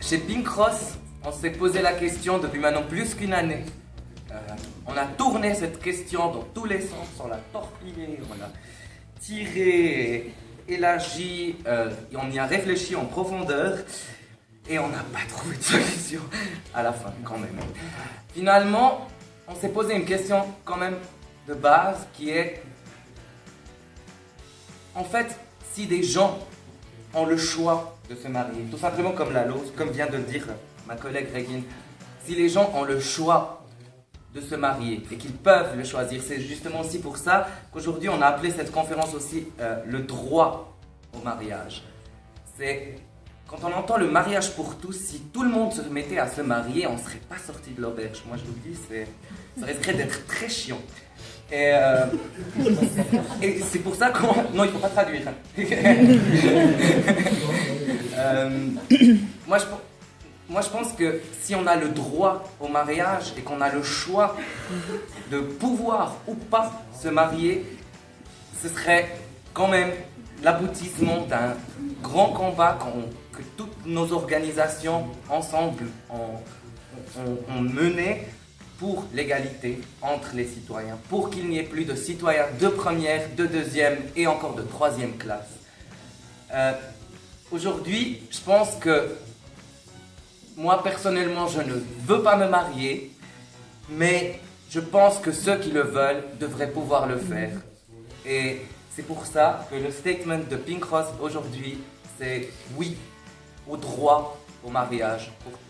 Chez Pink Cross, on s'est posé la question depuis maintenant plus qu'une année. On a tourné cette question dans tous les sens, on l'a torpillée, on l'a tirée, élargie, et on y a réfléchi en profondeur. Et on n'a pas trouvé de solution à la fin, quand même. Finalement, on s'est posé une question quand même de base qui est... En fait, si des gens ont le choix de se marier, tout simplement comme vient de le dire ma collègue Régine, si les gens ont le choix de se marier et qu'ils peuvent le choisir, c'est justement aussi pour ça qu'aujourd'hui on a appelé cette conférence aussi le droit au mariage. C'est... Quand on entend le mariage pour tous, si tout le monde se mettait à se marier, on ne serait pas sorti de l'auberge. Moi, je vous le dis, ça risquerait d'être très chiant. Et c'est pour ça qu'on... Non, il ne faut pas traduire. Moi, je pense que si on a le droit au mariage et qu'on a le choix de pouvoir ou pas se marier, ce serait quand même l'aboutissement d'un grand combat que toutes nos organisations ensemble ont mené pour l'égalité entre les citoyens, pour qu'il n'y ait plus de citoyens de première, de deuxième et encore de troisième classe. Aujourd'hui, je pense que moi personnellement, je ne veux pas me marier, mais je pense que ceux qui le veulent devraient pouvoir le faire. Et c'est pour ça que le statement de Pink Cross aujourd'hui, c'est oui au droit au mariage pour tous.